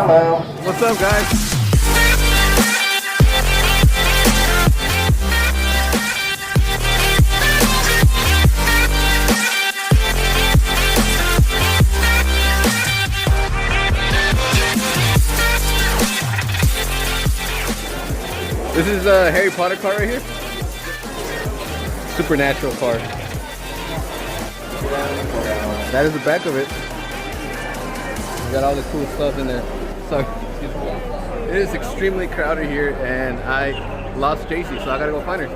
What's up, guys? This is a Harry Potter car right here. Supernatural car. That is the back of it. We got all the cool stuff in there. So it is extremely crowded here, and I lost JC, so I gotta go find her.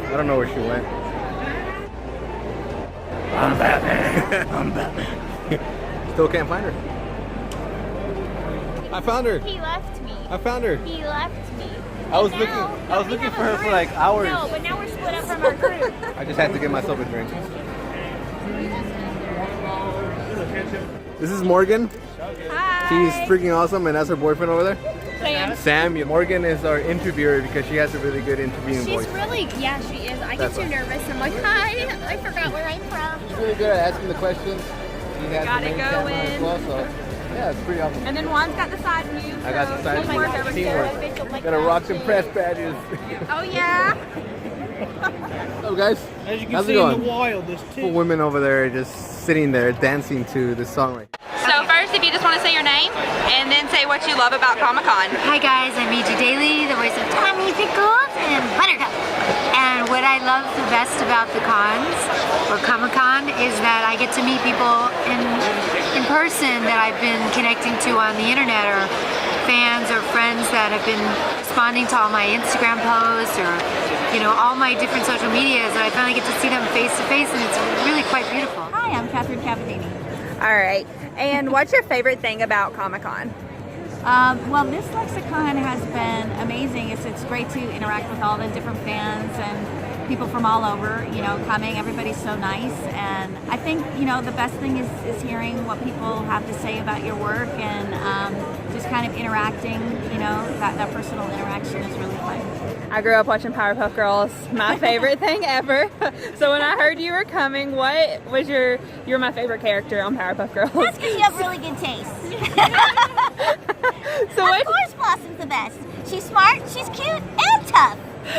I don't know where she went. I'm Batman. I'm Batman. Still can't find her. I found her. He left me. I found her. He left me. I was looking for her for like hours. No, but now we're split up from our group. I just had to get myself a drink. This is Morgan. Hi. She's freaking awesome, and that's her boyfriend over there. Sam. Sam. Morgan is our interviewer because she has a really good interviewing voice. She's really, yeah, she is. I get too nervous. I'm like, hi, I forgot where I'm from. She's really good at asking the questions. She has Got the it main camera going. as well, so yeah, it's pretty awesome. And then Juan's got the side view. I got the side view. Teamwork. Teamwork. Gotta rock some press badges. Oh yeah. What's up, guys? As you can How's see it going? in the wild, there's Couple women over there just sitting there dancing to this song right. So first, if you just want to say your name, and then say what you love about Comic-Con. Hi guys, I'm E.G. Daly, the voice of Tommy Pickles and Buttercup. And what I love the best about the cons, or Comic-Con, is that I get to meet people in person that I've been connecting to on the internet, or fans or friends that have been responding to all my Instagram posts, or all my different social medias, and I finally get to see them face to face, and it's really quite beautiful. Hi, I'm Catherine Cavadini. All right. And what's your favorite thing about Comic-Con? Well, this Lexicon has been amazing. It's great to interact with all the different fans and people from all over, coming. Everybody's so nice, and I think, the best thing is hearing what people have to say about your work, and just kind of interacting, that personal interaction is really fun. I grew up watching Powerpuff Girls, my favorite thing ever. So when I heard you were coming, what was you're my favorite character on Powerpuff Girls? That's because you have really good taste. So of course Blossom's the best. She's smart, she's cute, and tough.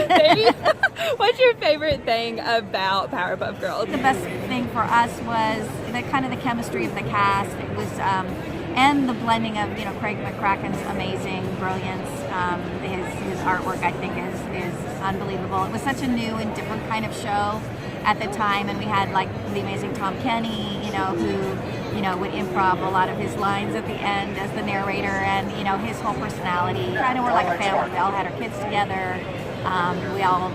Baby, what's your favorite thing about Powerpuff Girls? The best thing for us was the chemistry of the cast. It was, and the blending of, Craig McCracken's amazing brilliance. His artwork, I think, is unbelievable. It was such a new and different kind of show at the time, and we had the amazing Tom Kenny, who would improv a lot of his lines at the end as the narrator, and his whole personality. Kind of were like a family. We all had our kids together. We all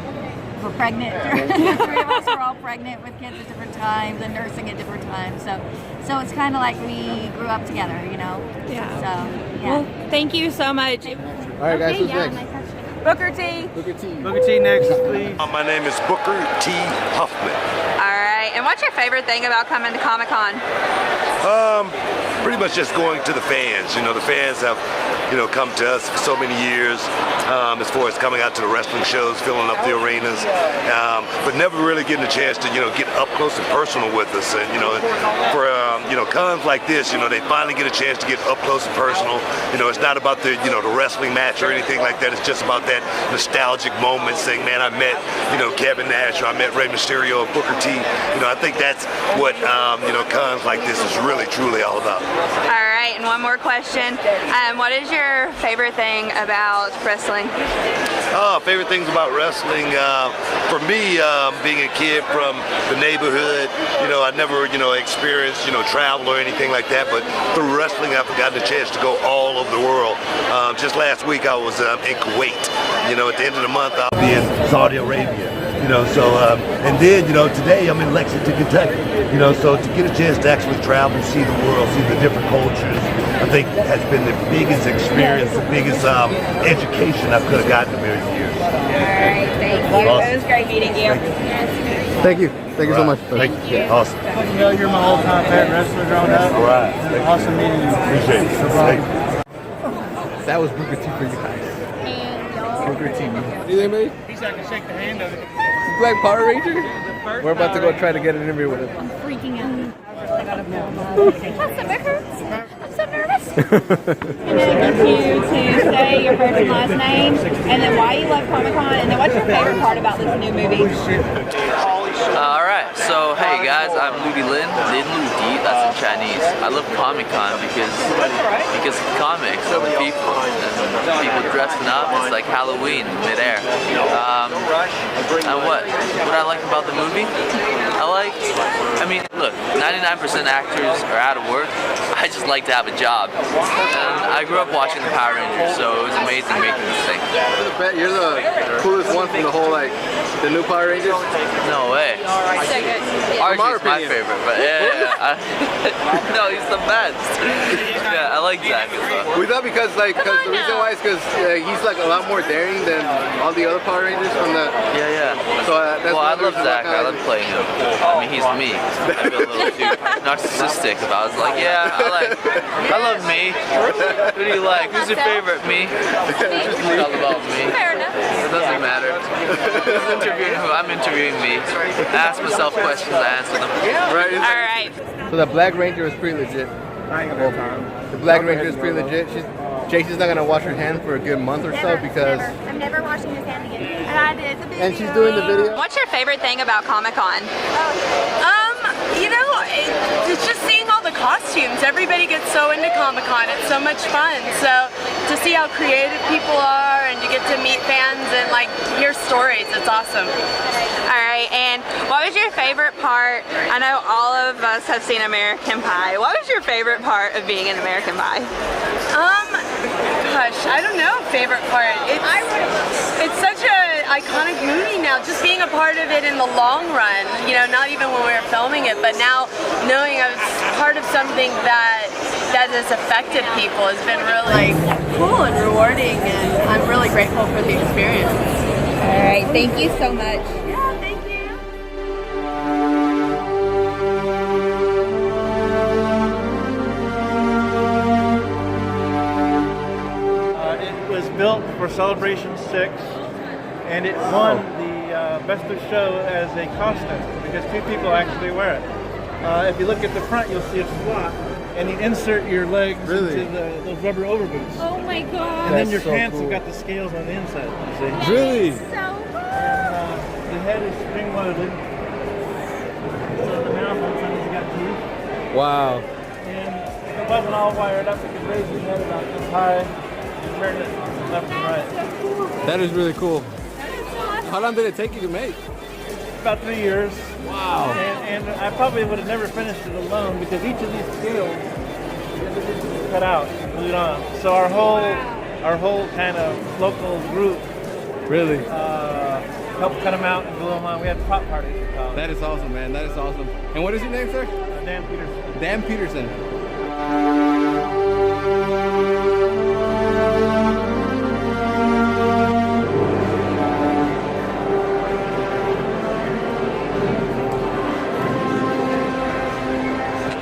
were pregnant. The three of us were all pregnant with kids at different times and nursing at different times. So it's kind of like we grew up together, Yeah. So, yeah. Well, thank you so much. All right, guys, who's next? Booker T. Booker T. Booker T next, please. My name is Booker T. Huffman. All right. And what's your favorite thing about coming to Comic-Con? Pretty much just going to the fans. The fans have, come to us for so many years, as far as coming out to the wrestling shows, filling up the arenas, but never really getting a chance to, get up close and personal with us. And, for, cons like this, they finally get a chance to get up close and personal. It's not about the, the wrestling match or anything like that. It's just about that nostalgic moment saying, man, I met, Kevin Nash, or I met Rey Mysterio, or Booker T. I think that's what, cons like this is really, truly all about. All right, and one more question. What is your favorite thing about wrestling? Favorite things about wrestling, for me, being a kid from the neighborhood, I never, experienced, travel or anything like that, but through wrestling, I've gotten a chance to go all over the world. Just last week, I was in Kuwait. At the end of the month, I'll be in Saudi Arabia. And then, today I'm in Lexington, Kentucky. So to get a chance to actually travel, see the world, see the different cultures, I think has been the biggest experience, the biggest education I could have gotten in a million years. All right, thank you. Awesome. It was great meeting you. Thank you. Thank you so much. Thank you. Awesome. You're my all-time favorite wrestler growing up. All right. Awesome meeting you. Appreciate it. Thank you. That was Booker T for you guys. Booker T. What do you think, baby? He's not gonna shake the hand of it. Black Power Ranger? We're about to go try to get an interview with him. I'm freaking out. My stomach hurts. I'm so nervous. And then I get you to say your first and last name, and then why you love Comic-Con, and then what's your favorite part about this new movie? Alright, so hey guys, I'm Ludi Lin Ludi, that's in Chinese. I love Comic-Con because comics and people, and people dressing up. It's like Halloween midair. And what I like about the movie? I mean, look, 99% actors are out of work. I just like to have a job. And I grew up watching the Power Rangers, so it was amazing making this thing. You're the coolest one from the whole, like, the new Power Rangers? No way. Archie's my favorite, but yeah. No, he's the best. Yeah, I like Zack as well. We thought because the reason why is because he's like a lot more daring than all the other Power Rangers from the... Yeah. So that's well, I love Zack. I love playing him. I mean, he's me. I feel a little too narcissistic about it. I was like, yeah, I love me. Who do you like? Who's your favorite? Me. It's all about me. Fair enough. It doesn't matter. Who's interviewing who? I'm interviewing me. I ask myself questions, I answer them. Right. All right. So the Black Ranger is pretty legit. The Black Ranger is pretty legit. Jason's not gonna wash her hand for a good month or so because. Never. I'm never washing his hand again. And I did the video. And she's doing the video. What's your favorite thing about Comic-Con? You know, it's just seeing all the costumes. Everybody gets so into Comic-Con. It's so much fun. So to see how creative people are and to get to meet fans and like hear stories, it's awesome. All right, and what was your favorite part? I know all of us have seen American Pie. What was your favorite part of being in American Pie? Gosh, I don't know, favorite part. It's such an iconic movie now, just being a part of it in the long run, you know, not even when we were filming it, but now knowing I was part of something that has affected people has been really cool and rewarding, and I'm really grateful for the experience. All right, thank you so much. Yeah, thank you. It was built for Celebration 6, and it won the Best of Show as a costume because 2 people actually wear it. If you look at the front, you'll see a slot, and you insert your legs into those rubber overboots. Oh my god. And then your pants have got the scales on the inside. You see? Really? So cool. And the head is spring loaded. So the mouth has got teeth. Wow. And if it wasn't all wired up, you could raise your head about this high and turn it left and right. That is really cool. How long did it take you to make? About 3 years. Wow. And I probably would have never finished it alone because each of these scales is cut out and glued on. So our whole kind of local group Really? helped cut them out and glue them on. We had pop parties. That is awesome, man. That is awesome. And what is your name, sir? Dan Peterson. Dan Peterson.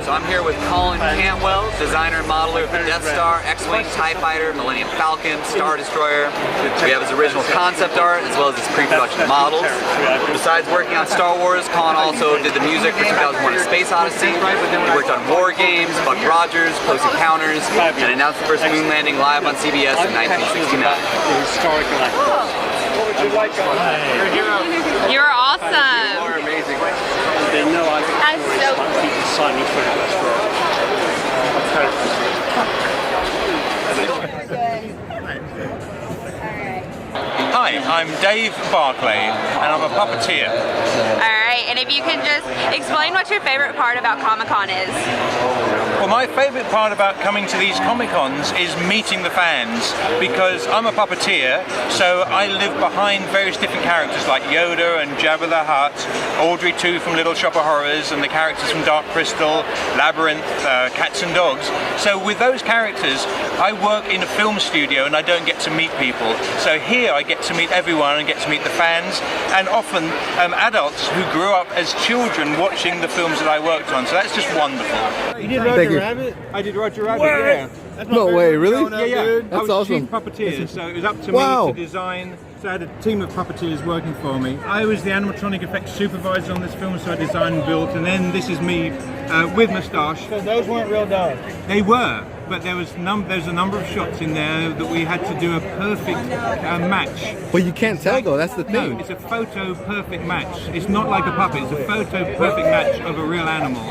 So I'm here with Colin Cantwell, designer and modeler of the Death Star, X-Wing, TIE Fighter, Millennium Falcon, Star Destroyer. We have his original concept art as well as his pre-production models. Besides working on Star Wars, Colin also did the music for 2001: A Space Odyssey. He worked on War Games, Buck Rogers, Close Encounters, and announced the first moon landing live on CBS in 1969. What would you like on that? You're a hero. You're awesome. You are amazing. They know I That's so cool. keep signing for Hi, I'm Dave Barkley, and I'm a puppeteer. All right, and if you can just explain what your favorite part about Comic-Con is. Well, my favourite part about coming to these Comic-Cons is meeting the fans, because I'm a puppeteer, so I live behind various different characters like Yoda and Jabba the Hutt, Audrey 2 from Little Shop of Horrors, and the characters from Dark Crystal, Labyrinth, Cats and Dogs. So with those characters, I work in a film studio and I don't get to meet people. So here I get to meet everyone and get to meet the fans, and often adults who grew up as children watching the films that I worked on. So that's just wonderful. You did Roger Rabbit? I did Roger Rabbit, yeah. No way, really? Yeah, yeah. That's I was awesome. chief puppeteer, so it was up to me to design So I had a team of puppeteers working for me. I was the animatronic effects supervisor on this film, so I designed and built, and then this is me with moustache. So those weren't real dogs? They were, but there's a number of shots in there that we had to do a perfect match. But you can't tell though, that's the thing. No, it's a photo perfect match. It's not like a puppet, it's a photo perfect match of a real animal.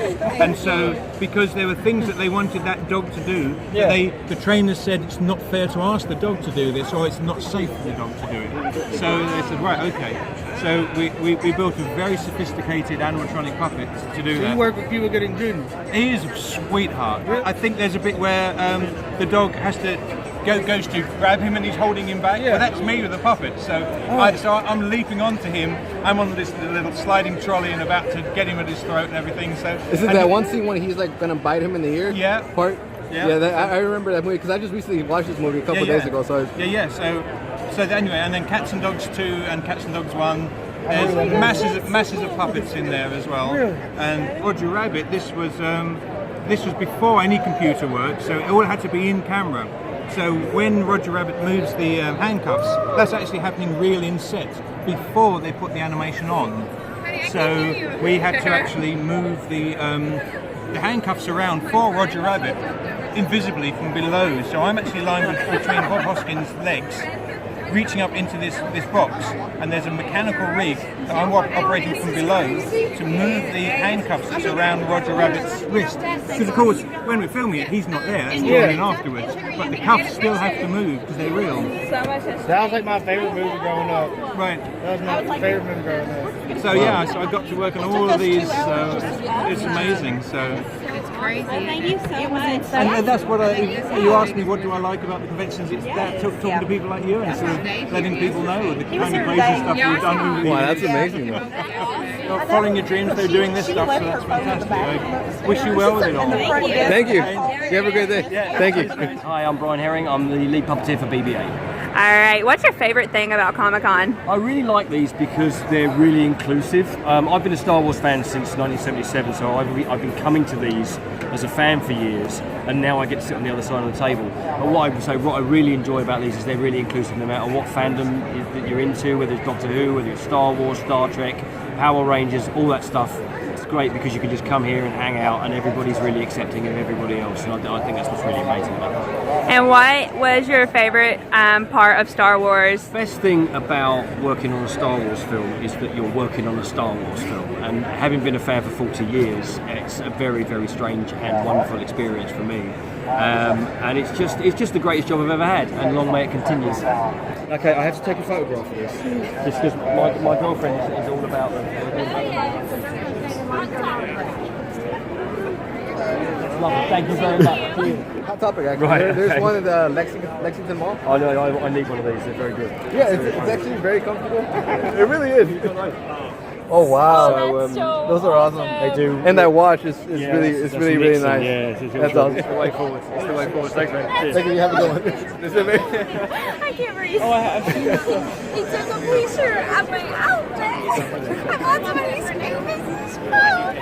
And so, because there were things that they wanted that dog to do, the trainers said it's not fair to ask the dog to do this, or it's not safe for the dog to do it. So they said, right, okay. So we built a very sophisticated animatronic puppet to do that. You work with people getting Juden. He is a sweetheart. Really? I think there's a bit where the dog has to goes to grab him and he's holding him back. Well, that's me with the puppet. So I'm leaping onto him. I'm on this little sliding trolley and about to get him at his throat and everything. So is it that one scene when he's like gonna bite him in the ear? Yeah. Part. Yeah. I remember that movie because I just recently watched this movie a couple days ago. So So anyway, and then Cats and Dogs 2 and Cats and Dogs 1. There's masses of puppets in there as well. Really? And Roger Rabbit, this was before any computer work, so it all had to be in camera. So when Roger Rabbit moves the handcuffs, that's actually happening real in set before they put the animation on. So we had to actually move the handcuffs around for Roger Rabbit invisibly from below. So I'm actually lying between Bob Hoskins' legs, reaching up into this box, and there's a mechanical rig that I'm operating from below to move the handcuffs that's around Roger Rabbit's wrist. Because of course, when we're filming it, he's not there, that's going in afterwards. But the cuffs still have to move because they're real. That was like my favorite movie growing up. Right. That was my favorite movie growing up. So yeah, so I got to work on all of these, it's amazing. So it's crazy. Thank you so much. and that's what you asked me, what do I like about the conventions? It's that talking to people like you and sort of letting people know the kind of crazy stuff we've done over the years. Wow, that's amazing though. Following your dreams, they're doing this stuff, so that's fantastic. I wish you well with it all. Thank you. You have a great day. Thank you. Hi, I'm Brian Herring. I'm the lead puppeteer for BB-8. All right, what's your favorite thing about Comic-Con? I really like these because they're really inclusive. I've been a Star Wars fan since 1977, so I've been coming to these as a fan for years, and now I get to sit on the other side of the table. But what I really enjoy about these is they're really inclusive no matter what fandom that you're into, whether it's Doctor Who, whether it's Star Wars, Star Trek, Power Rangers, all that stuff. It's great because you can just come here and hang out and everybody's really accepting of everybody else, and I think that's what's really amazing about it. And what was your favorite part of Star Wars? The best thing about working on a Star Wars film is that you're working on a Star Wars film, and having been a fan for 40 years, it's a very, very strange and wonderful experience for me. And it's just the greatest job I've ever had, and long may it continue. Okay, I have to take a photograph of this. Just because my girlfriend is all about them. Lovely. Thank you very much. Hot topic, actually. Right, There's one at the Lexington Mall. I know. I need one of these. They're very good. Yeah, it's actually very comfortable. It really is. Oh wow! So, those are awesome. They do. And that watch is really nice. Yeah, that's awesome. It's the way forward. It's the way forward. Thanks, man. Thank you. You have a good one. I can't breathe. Oh, I have. He took a picture of my outfit. I got somebody's business phone.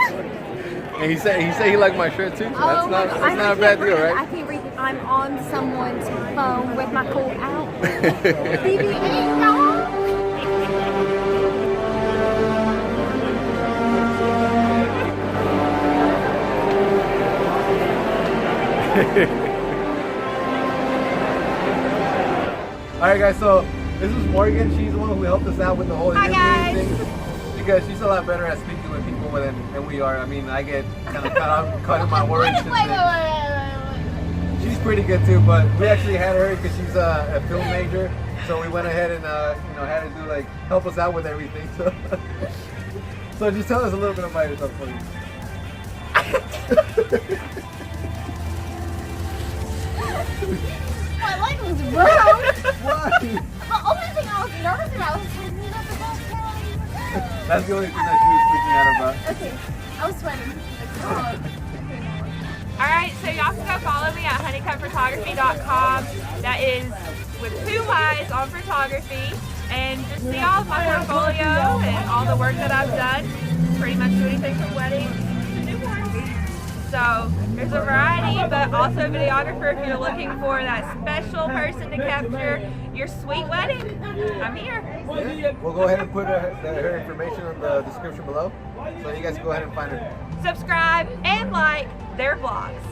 And he said he liked my shirt too. So that's not a bad deal, right? I can't breathe. I'm on someone's phone with my cool outfit. BB-8 dog. Alright guys, so this is Morgan. She's the one who helped us out with the whole interview thing. Because she's a lot better at speaking with people than we are. I mean, I get kind of caught in my words. She's pretty good too, but we actually had her because she's a film major. So we went ahead and had her do help us out with everything. So just tell us a little bit about yourself, please. My leg was broke. Why? The only thing I was nervous about was that's the only thing that she was freaking out about. Okay, I was sweating. Alright, so y'all can go follow me at honeycomphotography.com. That is with 2 Y's on photography. And just see all of my portfolio and all the work that I've done. Pretty much do anything from weddings to newborns. So There's a variety, but also a videographer if you're looking for that special person to capture your sweet wedding. I'm here. We'll go ahead and put her information in the description below, so you guys go ahead and find her. Subscribe and like their vlogs.